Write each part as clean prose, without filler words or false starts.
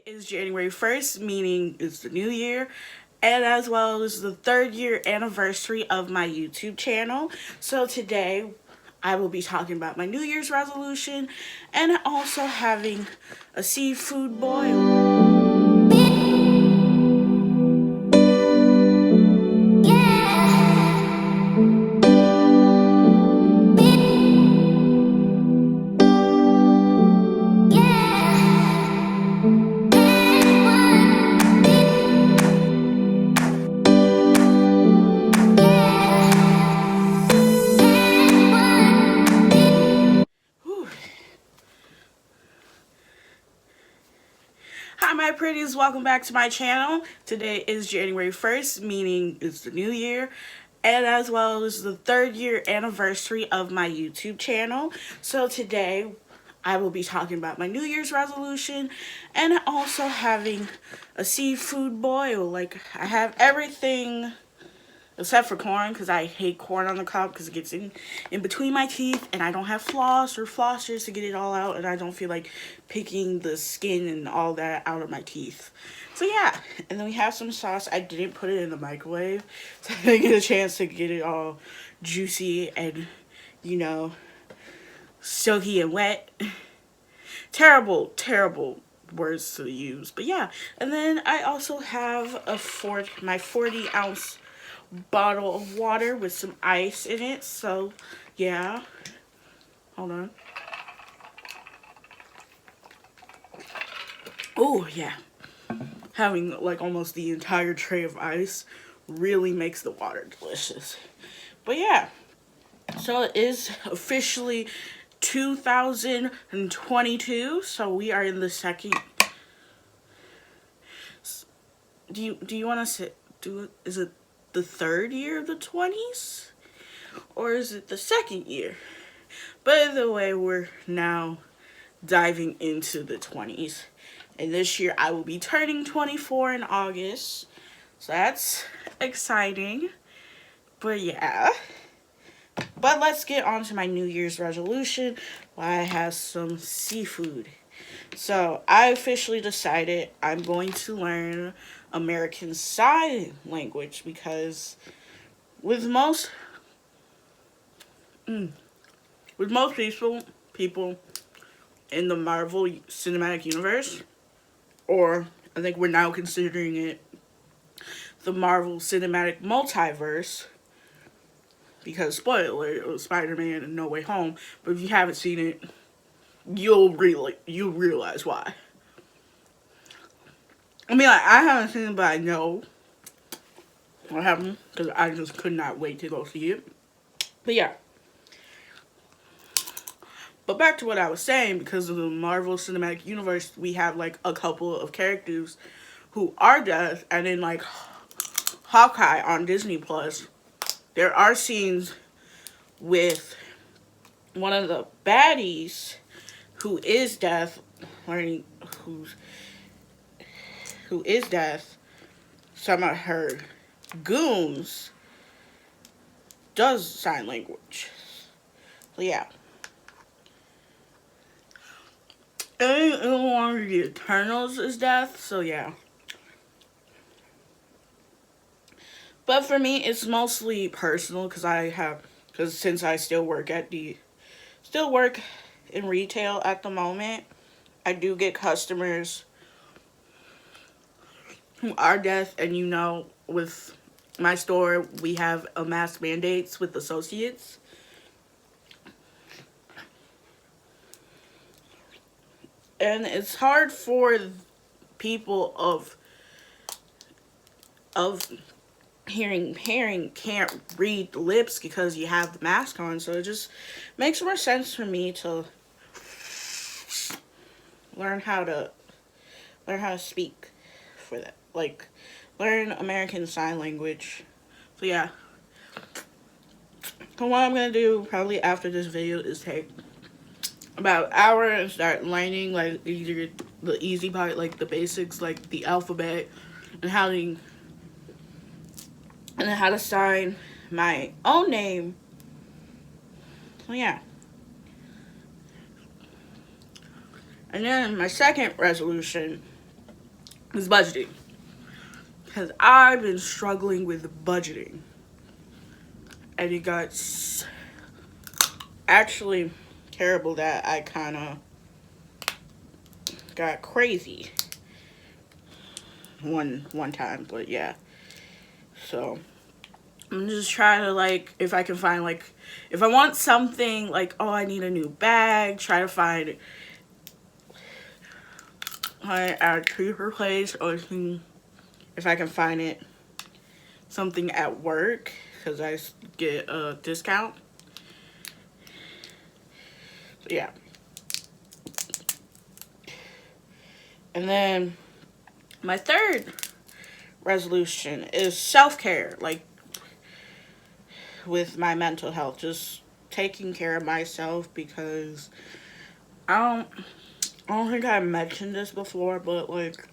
Is January 1st, meaning it's the new year, and as well as the 3rd year anniversary of my YouTube channel. So today I will be talking about my New Year's resolution and also having a seafood boil. Hi my pretties, welcome back to my channel. Today is January 1st, meaning it's the new year, and as well as the 3rd year anniversary of my YouTube channel. So today I will be talking about my New Year's resolution and also having a seafood boil. Like, I have everything except for corn, because I hate corn on the cob because it gets in between my teeth, and I don't have floss or flossers to get it all out, and I don't feel like picking the skin and all that out of my teeth. So yeah, and then we have some sauce. I didn't put it in the microwave, so I didn't get a chance to get it all juicy and, you know, soaky and wet. Terrible, terrible words to use. But yeah, and then I also have my 40-ounce bottle of water with some ice in it. So yeah, hold on. Oh yeah, having like almost the entire tray of ice really makes the water delicious. But yeah, so it is officially 2022, so we are in the second. Do you want to is it the 3rd year of the 20s, or is it the 2nd year? But either way, we're now diving into the 20s, and this year I will be turning 24 in August, so that's exciting. But yeah, but let's get on to my New Year's resolution. I have some seafood. So I officially decided I'm going to learn American Sign Language, because with most people in the Marvel Cinematic Universe, or I think we're now considering it the Marvel Cinematic Multiverse, because spoiler alert, it was Spider-Man and No Way Home, but if you haven't seen it, you'll realize why. I mean, like, I haven't seen it, but I know what happened, because I just could not wait to go see it. But yeah. But back to what I was saying, because of the Marvel Cinematic Universe, we have like a couple of characters who are deaf, and in like Hawkeye on Disney Plus, there are scenes with one of the baddies who is deaf, learning who is deaf. Some of her goons does sign language. So yeah. And one of the Eternals is deaf, so yeah. But for me, it's mostly personal, because since I still work in retail at the moment, I do get customers who are deaf, and you know, with my store, we have a mask mandates with associates. And it's hard for people of hearing can't read the lips because you have the mask on, so it just makes more sense for me to learn how to speak for that, like learn American Sign Language. So yeah, so what I'm gonna do probably after this video is take about an hour and start learning like either the easy part, like the basics, like the alphabet, and how to sign my own name. So yeah. And then my second resolution is budgeting. Because I've been struggling with budgeting. And it got actually terrible that I kind of got crazy one time. But yeah. So I'm just trying to, like, if I can find, like, if I want something, like, oh, I need a new bag, try to find at a cheaper place, or if I can find it something at work, because I get a discount. So yeah. And then my third resolution is self-care, like with my mental health, just taking care of myself, because I don't think I mentioned this before, but like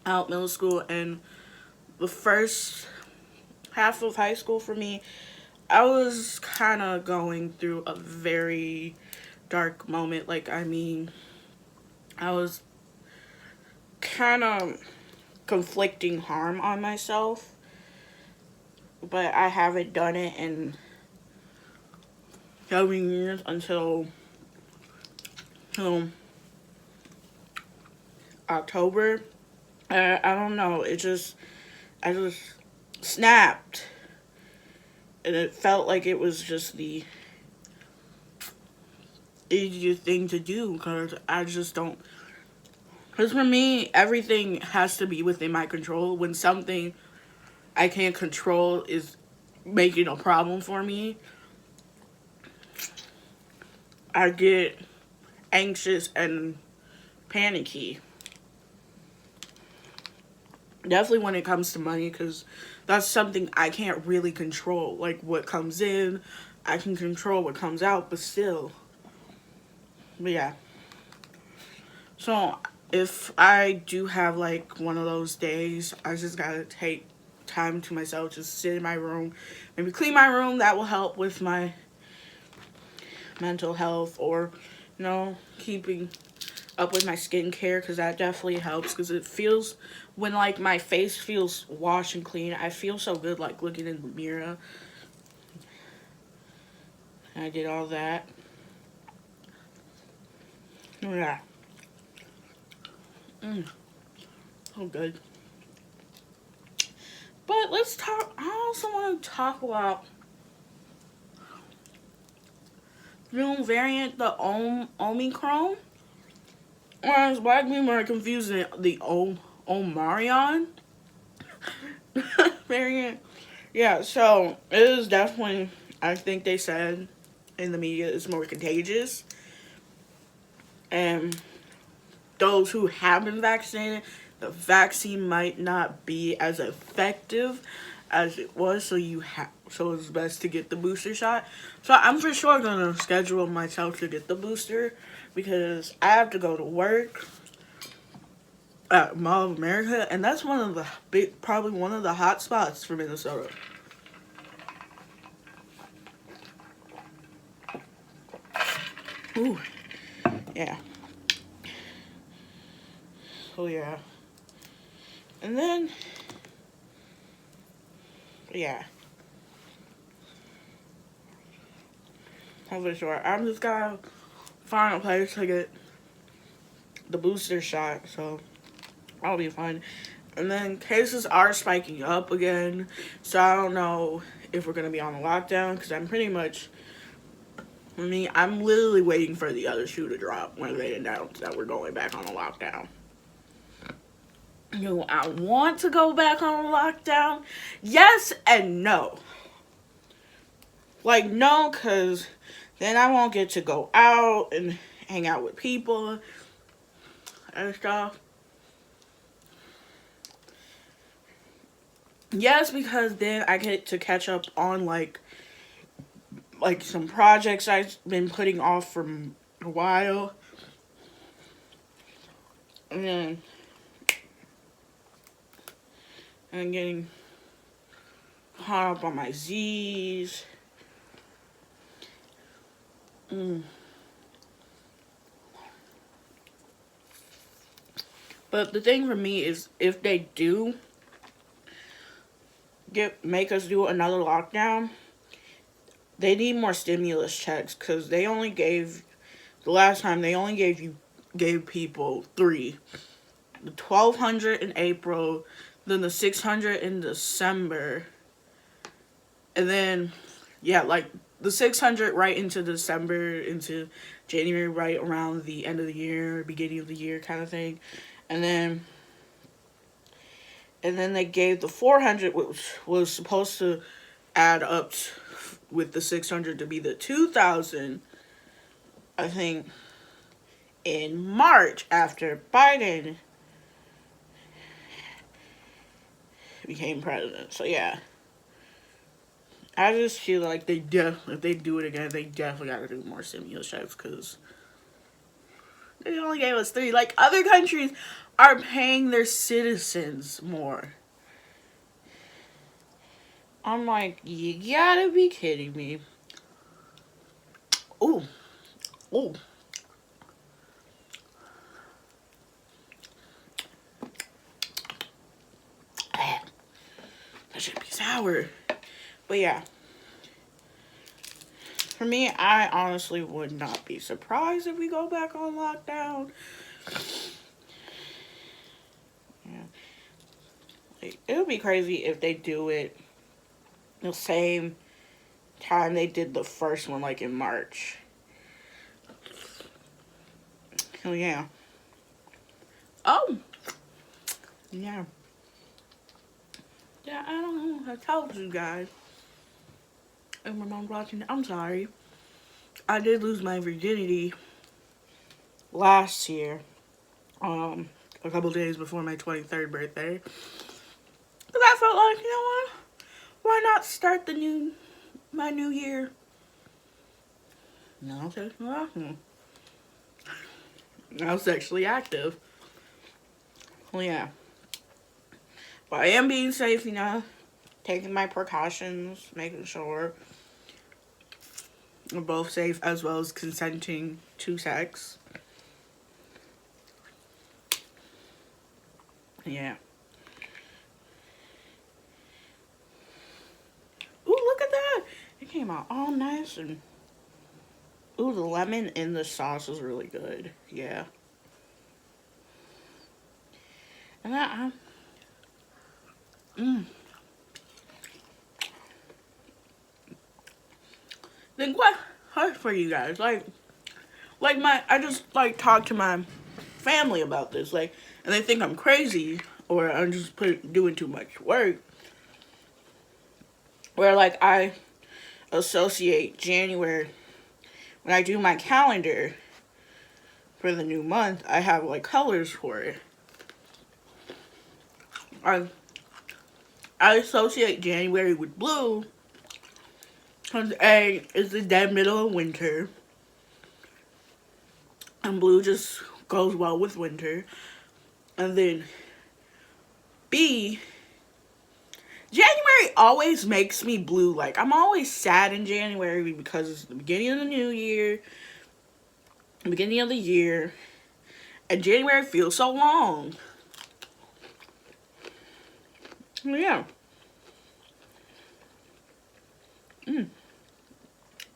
out middle school and the first half of high school for me, I was kind of going through a very dark moment. Like, I mean, I was kind of conflicting harm on myself, but I haven't done it in 7 years until October. I don't know. I just snapped, and it felt like it was just the easiest thing to do, because I just don't. Because for me, everything has to be within my control. When something I can't control is making a problem for me, I get anxious and panicky. Definitely when it comes to money, because that's something I can't really control. Like, what comes in, I can control what comes out, but still. But yeah. So if I do have like one of those days, I just gotta take time to myself, just sit in my room, maybe clean my room. That will help with my mental health, or keeping up with my skincare, because that definitely helps, because it feels, when like my face feels washed and clean, I feel so good, like looking in the mirror. I did all that. Yeah. So good. But let's talk. I also want to talk about new variant, the Omicron. Whereas black people are confusing the Omarion variant. Yeah, so it is definitely, I think they said in the media, it's more contagious. And those who have been vaccinated, the vaccine might not be as effective as it was, so it's best to get the booster shot. So I'm for sure gonna schedule myself to get the booster, because I have to go to work at Mall of America, and that's probably one of the hot spots for Minnesota. Ooh, yeah. Oh yeah. And then, yeah. I'm sure I'm just gonna find a place to get the booster shot, so I'll be fine. And then cases are spiking up again, so I don't know if we're gonna be on a lockdown, because I'm literally waiting for the other shoe to drop when they announce that we're going back on a lockdown. I want to go back on a lockdown. Yes and no. Like, no, because then I won't get to go out and hang out with people and stuff. Yes, because then I get to catch up on like some projects I've been putting off for a while. And then I'm getting caught up on my Z's. But the thing for me is, if they do make us do another lockdown, they need more stimulus checks, because they only gave, the last time they only gave people three. The 1,200 in April, then the 600 in December, and then, yeah, like the 600 right into December, into January, right around the end of the year, beginning of the year kind of thing. And then they gave the 400, which was supposed to add up with the 600 to be the 2,000, I think, in March, after Biden became president. So yeah, I just feel like if they do it again, they definitely got to do more stimulus checks, because they only gave us three. Like, other countries are paying their citizens more. I'm like, you gotta be kidding me. Ooh. Ooh. That should be sour. But yeah. For me, I honestly would not be surprised if we go back on lockdown. Yeah. Like, it would be crazy if they do it the same time they did the first one, like in March. Oh yeah. Oh. Yeah. Yeah, I don't know. I told you guys. And when I'm watching, I'm sorry. I did lose my virginity last year. A couple days before my 23rd birthday. Because I felt like, you know what? Why not start my new year? No, I was sexually active. Well, yeah. But I am being safe, you know. Taking my precautions, making sure we're both safe, as well as consenting to sex. Yeah. Ooh, look at that. It came out all nice, and ooh, the lemon in the sauce is really good. Yeah. And that, Then what hard for you guys? Like I just like talked to my family about this, like, and they think I'm crazy or I'm just doing too much work. Where like I associate January, when I do my calendar for the new month, I have like colors for it. I associate January with blue, because A is the dead middle of winter, and blue just goes well with winter. And then B, January always makes me blue. Like, I'm always sad in January because it's the beginning of the new year, beginning of the year, and January feels so long. Yeah. And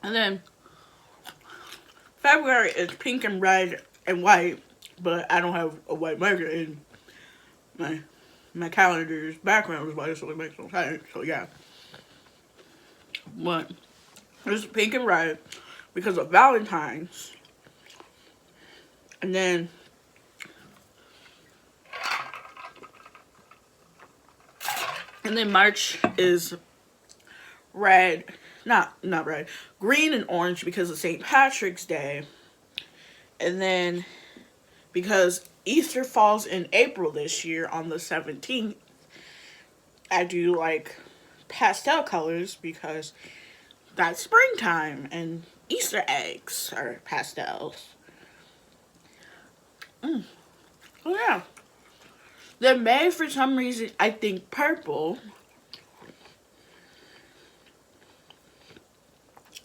then February is pink and red and white, but I don't have a white marker in my calendar's background is white, so it makes no sense. So yeah. But it's pink and red because of Valentine's. And then March is red, not red, green and orange because of St. Patrick's Day. And then because Easter falls in April this year on the 17th, I do like pastel colors because that's springtime and Easter eggs are pastels. Oh yeah. Then May, for some reason, I think purple.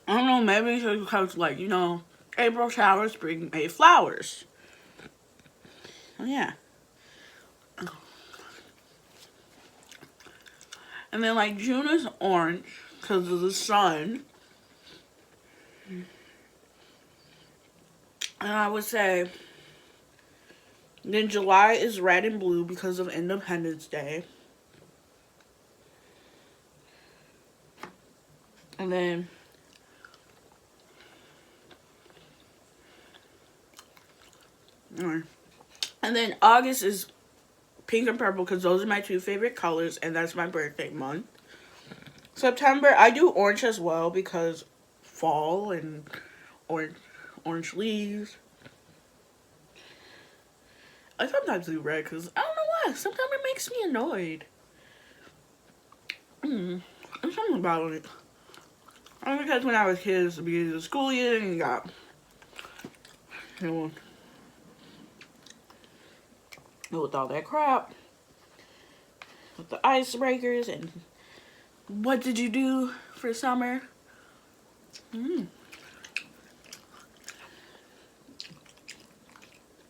I don't know, maybe it's because, like, you know, April showers bring May flowers. Oh yeah. And then like June is orange because of the sun. And I would say then July is red and blue because of Independence Day. And then August is pink and purple because those are my two favorite colors, and that's my birthday month. September, I do orange as well because fall and orange leaves. I sometimes do red because I don't know why. Sometimes it makes me annoyed. There's something about it. I think because when I was a kid, it's the beginning of the school year, and you got, with all that crap, with the icebreakers, and what did you do for summer?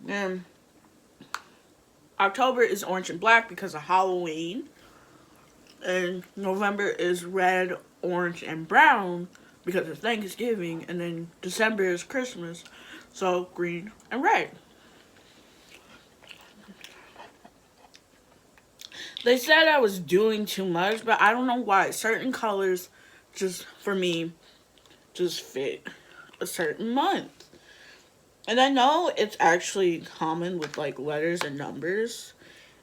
And October is orange and black because of Halloween. And November is red, orange, and brown because of Thanksgiving. And then December is Christmas, so green and red. They said I was doing too much, but I don't know why. Certain colors, just for me, just fit a certain month. And I know it's actually common with like letters and numbers.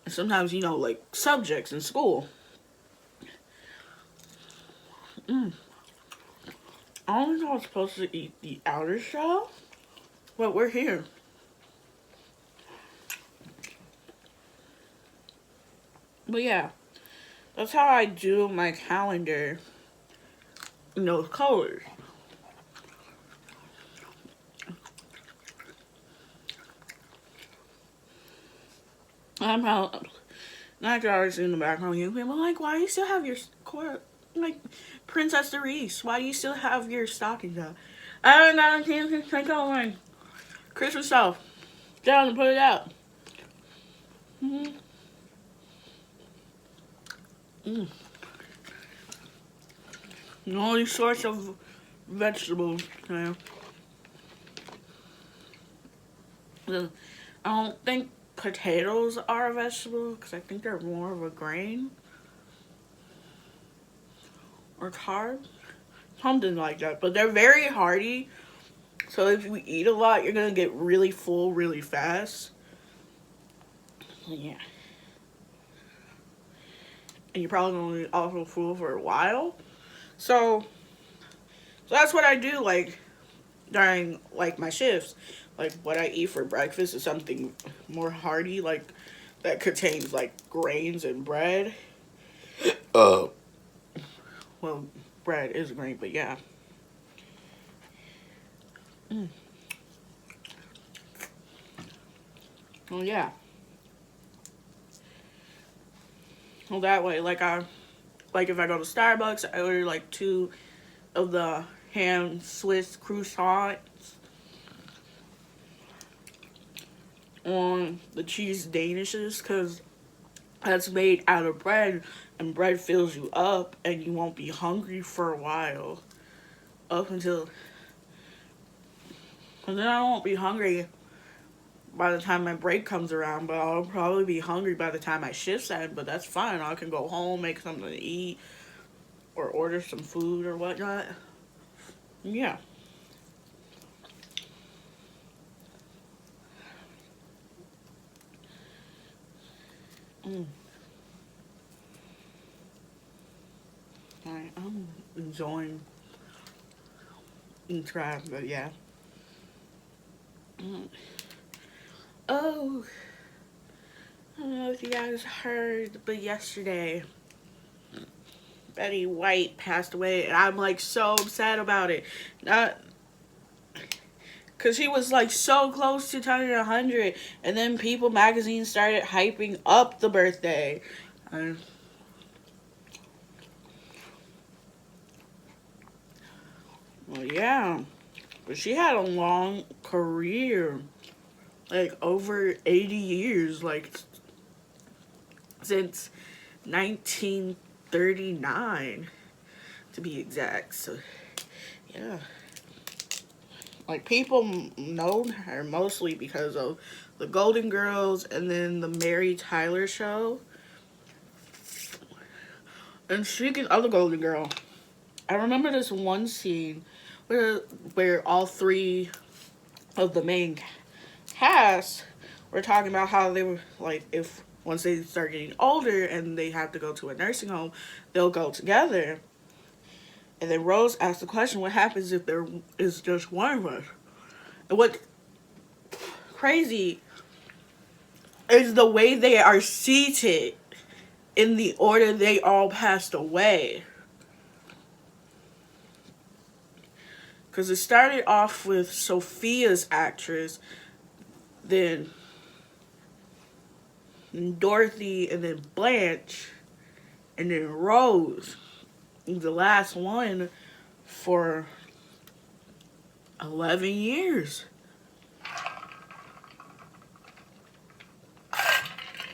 And sometimes, like subjects in school. I don't think I was supposed to eat the outer shell, but we're here. But yeah, that's how I do my calendar in those colors. I'm out. Not always in the background. You people like, why do you still have your like Princess Therese? Why do you still have your stockings out? I don't got anything to take out my Christmas stuff. Down and put it out. All these sorts of vegetables. I don't think potatoes are a vegetable because I think they're more of a grain or carb, something like that. But they're very hearty, so if you eat a lot, you're gonna get really full really fast. Yeah, and you're probably gonna be also full for a while. So that's what I do. Like during like my shifts, like what I eat for breakfast is something more hearty, like that contains like grains and bread. Well, bread is a grain, but yeah. Well, yeah. Well, that way, like if I go to Starbucks, I order like 2 of the ham Swiss croissants on the cheese danishes because that's made out of bread, and bread fills you up and you won't be hungry for a while up until, and then I won't be hungry by the time my break comes around, but I'll probably be hungry by the time my shift's end, but that's fine. I can go home, make something to eat, or order some food or whatnot. Yeah. I'm enjoying eating crab, but yeah. Oh, I don't know if you guys heard, but yesterday Betty White passed away, and I'm like so upset about it. Not because she was like so close to turning 100, and then People magazine started hyping up the birthday. Well, yeah, but she had a long career, like over 80 years, like since 19 39 to be exact. So, yeah. Like, people know her mostly because of the Golden Girls and then the Mary Tyler show. And speaking of the Golden Girl, I remember this one scene where all three of the main cast were talking about how they were like, if once they start getting older and they have to go to a nursing home, they'll go together. And then Rose asked the question, what happens if there is just one of us? And what's crazy is the way they are seated in the order they all passed away. Because it started off with Sophia's actress, then Dorothy, and then Blanche, and then Rose. The last one for 11 years.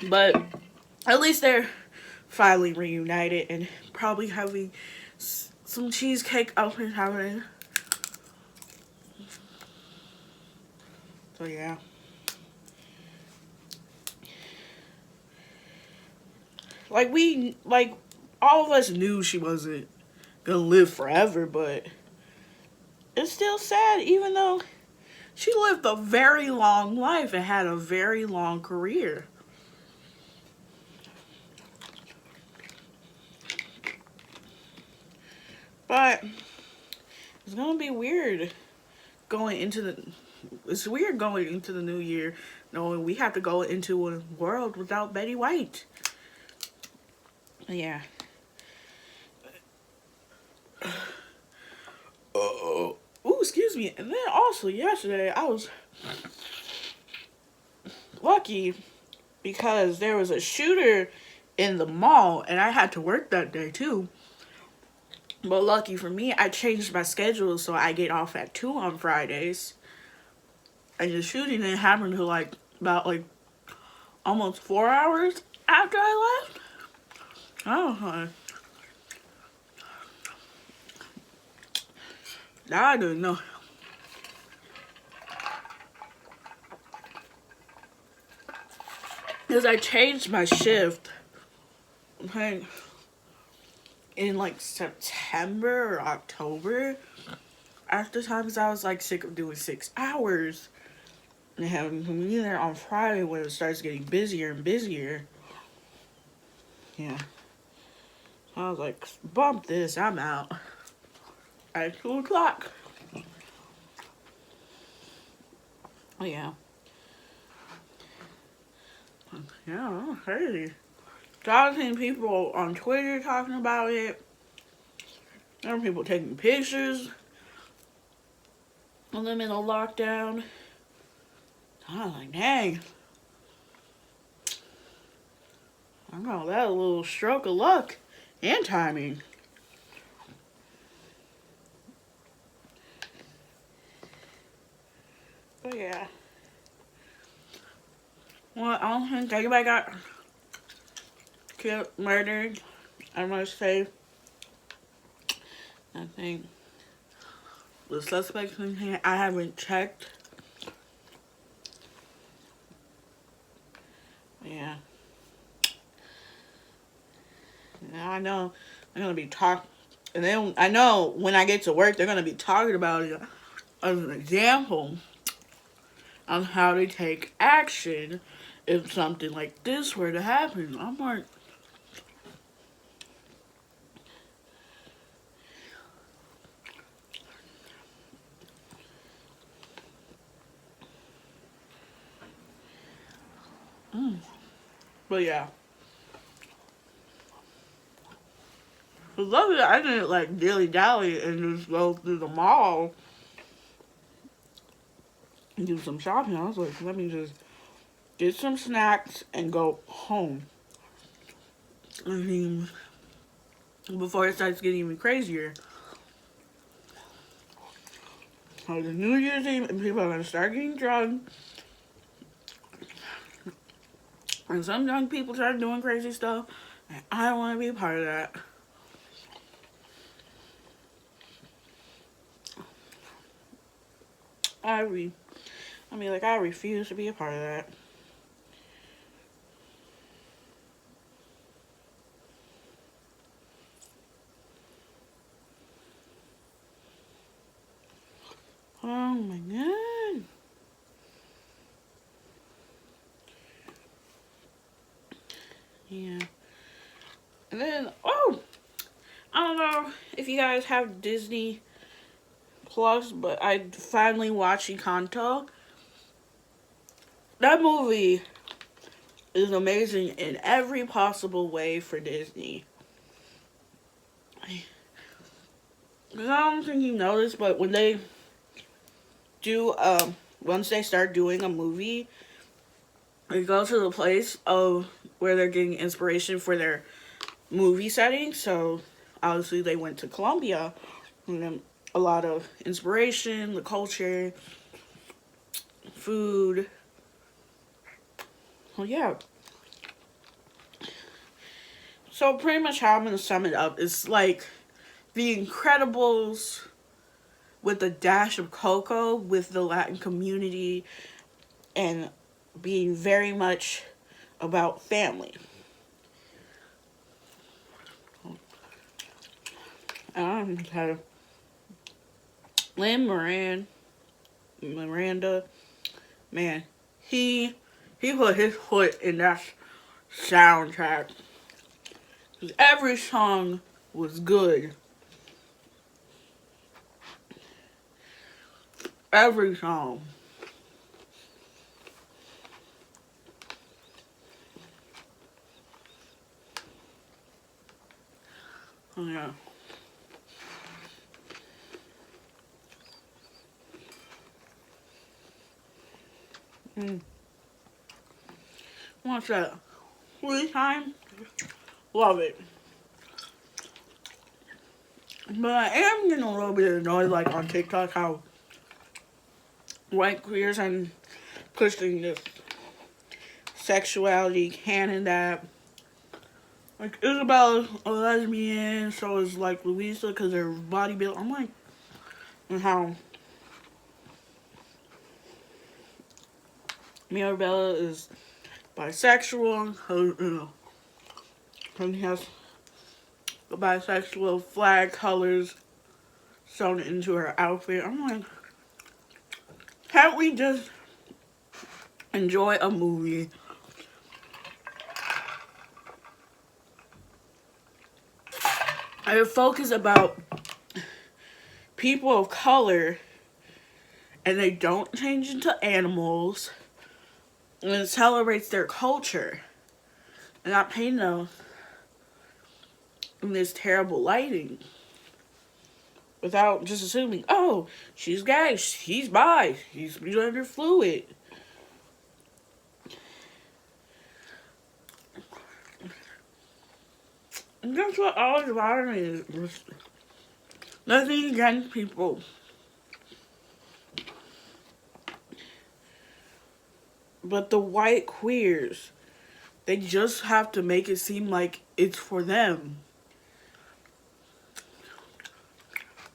But at least they're finally reunited and probably having some cheesecake up and having. So yeah. Like all of us knew she wasn't gonna live forever, but it's still sad even though she lived a very long life and had a very long career. But it's gonna be weird going into the it's weird going into the new year knowing we have to go into a world without Betty White. Yeah. Ooh, excuse me. And then also yesterday I was lucky because there was a shooter in the mall and I had to work that day too. But lucky for me, I changed my schedule so I get off at 2 on Fridays. And the shooting didn't happen until about almost 4 hours after I left. Oh, I didn't know. Because I changed my shift in September or October. After times I was sick of doing 6 hours and having to be there on Friday when it starts getting busier and busier. Yeah. I was like, bump this, I'm out. At 2 o'clock. Oh, yeah. Yeah, crazy. So I was seeing people on Twitter talking about it. There were people taking pictures of them in a lockdown. I was like, dang. I know that a little stroke of luck and timing. But yeah. Well, I don't think anybody got killed, murdered. I must say, I think the suspects in here, I haven't checked. Yeah. Now I know they're gonna be talking, and then I know when I get to work, they're gonna be talking about it as an example on how to take action if something like this were to happen. I'm like, but yeah. But luckily, I didn't dilly dally and just go through the mall and do some shopping. I was like, let me just get some snacks and go home. I mean, before it starts getting even crazier. So the New Year's Eve, and people are gonna start getting drunk. And some young people start doing crazy stuff. I don't want to be a part of that. I refuse to be a part of that. Oh my god. Yeah. And then, oh, I don't know if you guys have Disney Plus, but I finally watched Encanto. That movie is amazing in every possible way for Disney. Because I don't think you know this, but when they do, once they start doing a movie, they go to the place of where they're getting inspiration for their movie setting. So obviously they went to Colombia, and then a lot of inspiration, the culture, food. Well, yeah. So pretty much how I'm gonna sum it up is like The Incredibles with a dash of Coco with the Latin community and being very much about family. Okay. Miranda, man, he put his foot in that soundtrack. 'Cause every song was good. Every song. Oh, yeah. What's that? Free time? Love it. But I am getting a little bit annoyed, like on TikTok, how white queers are pushing this sexuality canon that, like, Isabella's a lesbian, so is like Louisa because they're bodybuilding. I'm like, and how Mirabella is bisexual, and he has the bisexual flag colors sewn into her outfit. I'm like, can't we just enjoy a movie? I focus about people of color and they don't change into animals and it celebrates their culture and not paint them in this terrible lighting without just assuming, oh, she's gay, he's bi, he's gender fluid. And that's what all about me is. Nothing against people. But the white queers, they just have to make it seem like it's for them.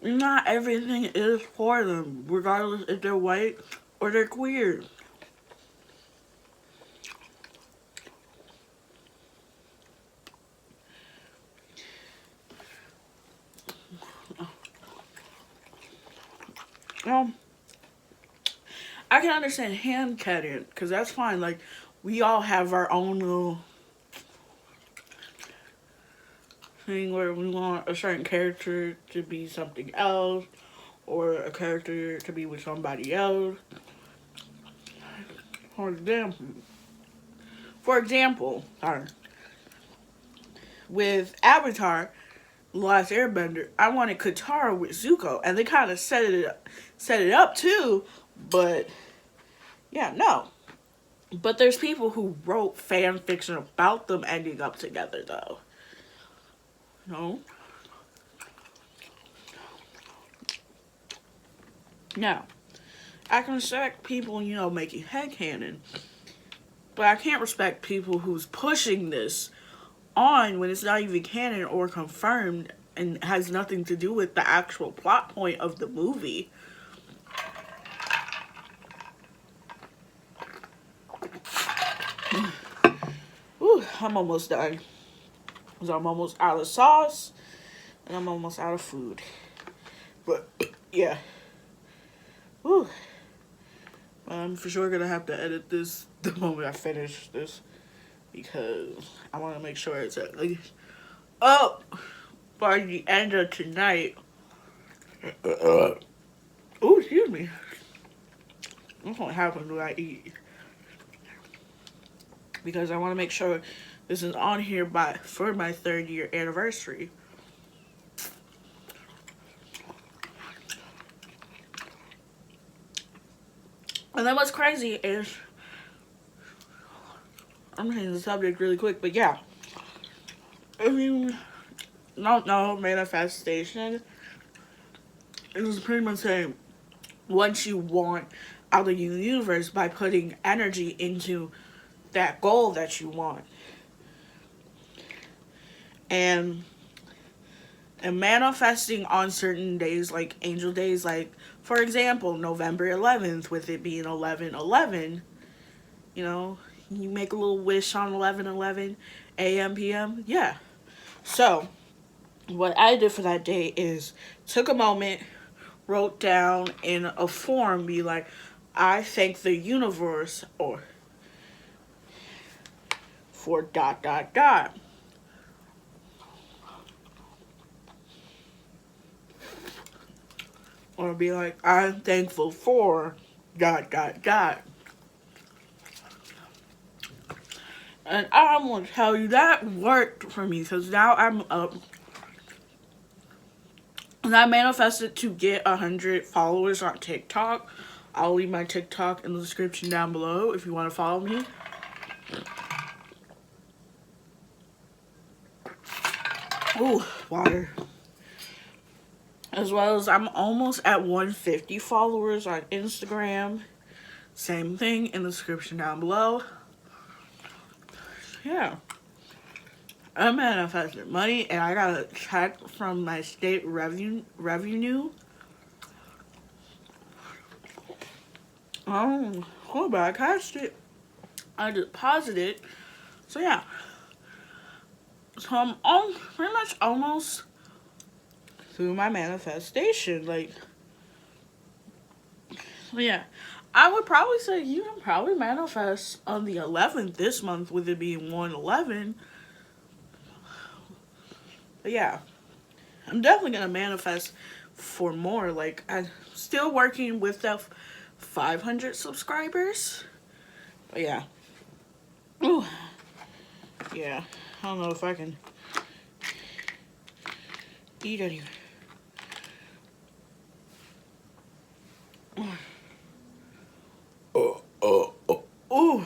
Not everything is for them, regardless if they're white or they're queer. I can understand hand cutting, because that's fine. Like, we all have our own little thing where we want a certain character to be something else, or a character to be with somebody else. For example, with Avatar, Last Airbender, I wanted Katara with Zuko, and they kind of set it up too, but yeah, no. But there's people who wrote fan fiction about them ending up together, though. No. Now, I can respect people, making headcanon, but I can't respect people who's pushing this on when it's not even canon or confirmed and has nothing to do with the actual plot point of the movie. Ooh, I'm almost done. Because I'm almost out of sauce and I'm almost out of food. But yeah. Ooh. I'm for sure gonna have to edit this the moment I finish this, because I want to make sure it's at least up by the end of tonight. Oh, excuse me. That's what happens when I eat. Because I want to make sure this is on here for my 3rd year anniversary. And then what's crazy is, I'm changing the subject really quick, but yeah. If you don't know, manifestation is pretty much saying what you want out of the universe by putting energy into that goal that you want. And manifesting on certain days, like angel days, like for example November 11th, with it being 11/11, you know, you make a little wish on 11/11 a.m. p.m. Yeah. So what I did for that day is took a moment, wrote down in a form, be like, I thank the universe or for ... Or be like, I'm thankful for ... And I'm gonna tell you that worked for me, because now I'm up. And I manifested to get 100 followers on TikTok. I'll leave my TikTok in the description down below if you want to follow me. Ooh, water. As well as I'm almost at 150 followers on Instagram. Same thing in the description down below. Yeah. I manifested money, and I got a check from my state revenue. But I cashed it. I deposited. So yeah. So I'm pretty much almost through my manifestation. Like, so yeah. I would probably say you can probably manifest on the 11th this month, with it being 1/11. But yeah, I'm definitely gonna manifest for more. Like, I'm still working with the 500 subscribers. But yeah. Ooh. Yeah. I don't know if I can eat anyway. Ooh.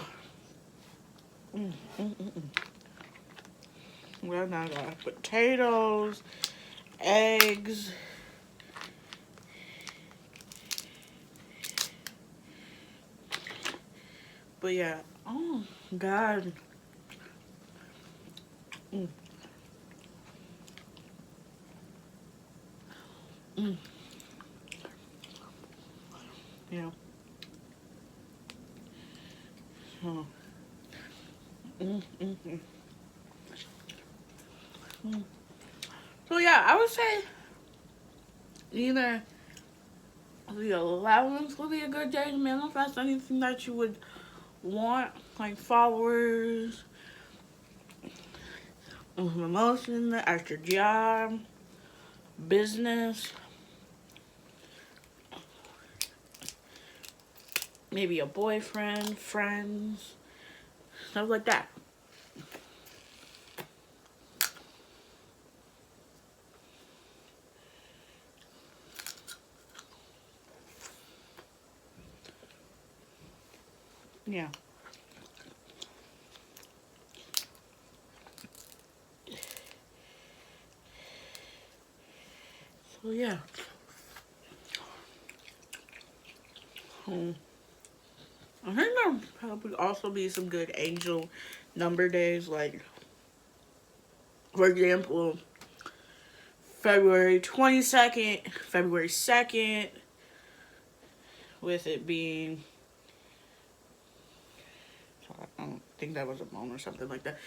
Well, now I got potatoes, eggs, but yeah. Oh God. Mm. Mm. Yeah. Oh. So yeah, I would say either the 11th would be a good day to manifest anything that you would want, like followers, promotion at your job, business, maybe a boyfriend, friends, stuff like that. Yeah. So yeah. I think there'll probably also be some good angel number days, like For example, February 22nd, February 2nd, with it being, I don't think that was a bone or something like that,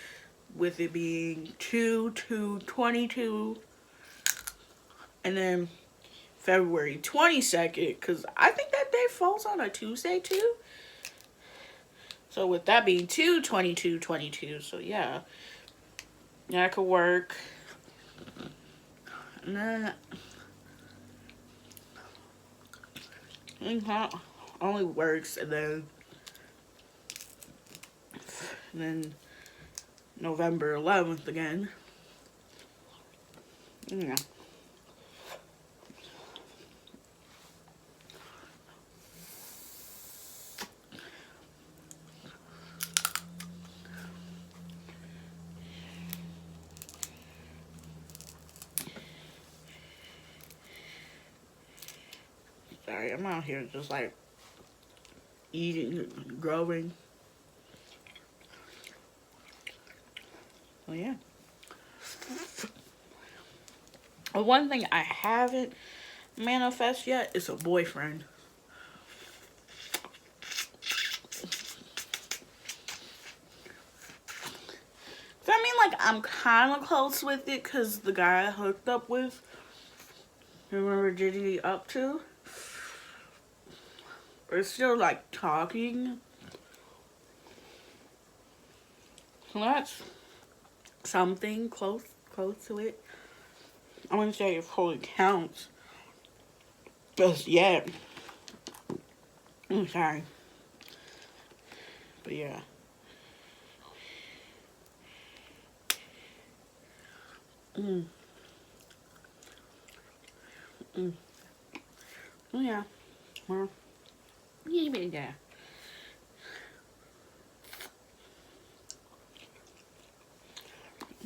with it being 2/2/22, and then February 22nd, because I think that day falls on a Tuesday too. So with that being 2/22/22, so yeah, that could work. And then only works, and then November 11th again. Yeah. Sorry, I'm out here just like eating, growing. So yeah. But one thing I haven't manifest yet is a boyfriend. So I mean, like, I'm kind of close with it because the guy I hooked up with, remember Diddy up to, we're still like talking. So that's something close to it. I wouldn't say it fully counts, but yeah. I'm sorry, but yeah. Mm. Mm. Oh yeah. Well, yeah.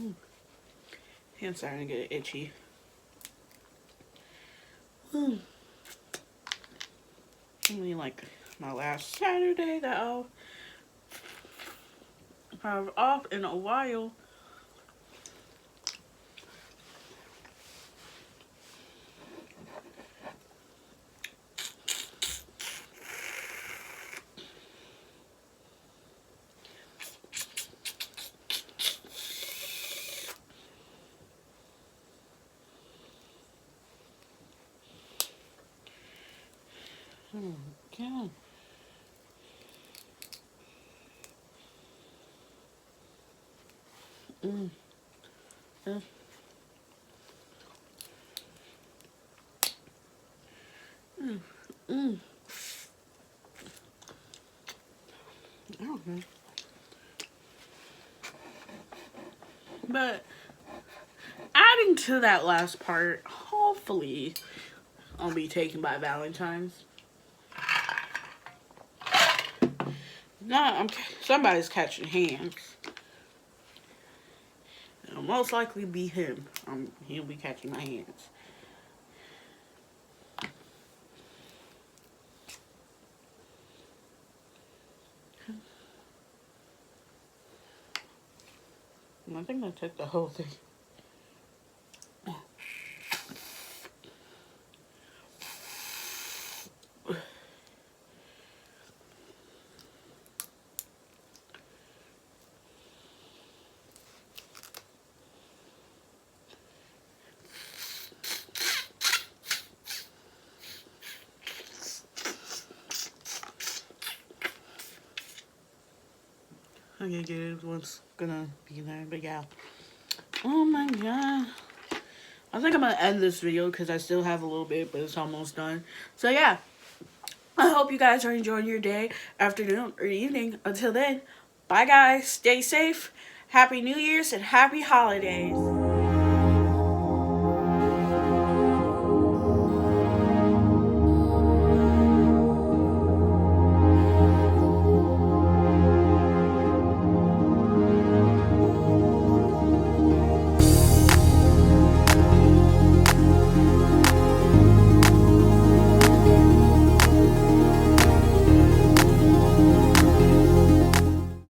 Mm. Hand's starting to get itchy. Mm. Only like my last Saturday that I'll have off in a while. Okay. Mm. Mm. Mm. Mm. Okay. But adding to that last part, hopefully I'll be taken by Valentine's. No, somebody's catching hands. It'll most likely be him. He'll be catching my hands. I think I took the whole thing. Okay, good. What's gonna be there? But yeah. Oh my god. I think I'm gonna end this video because I still have a little bit, but it's almost done. So yeah. I hope you guys are enjoying your day, afternoon, or evening. Until then, bye guys. Stay safe. Happy New Year's and happy holidays.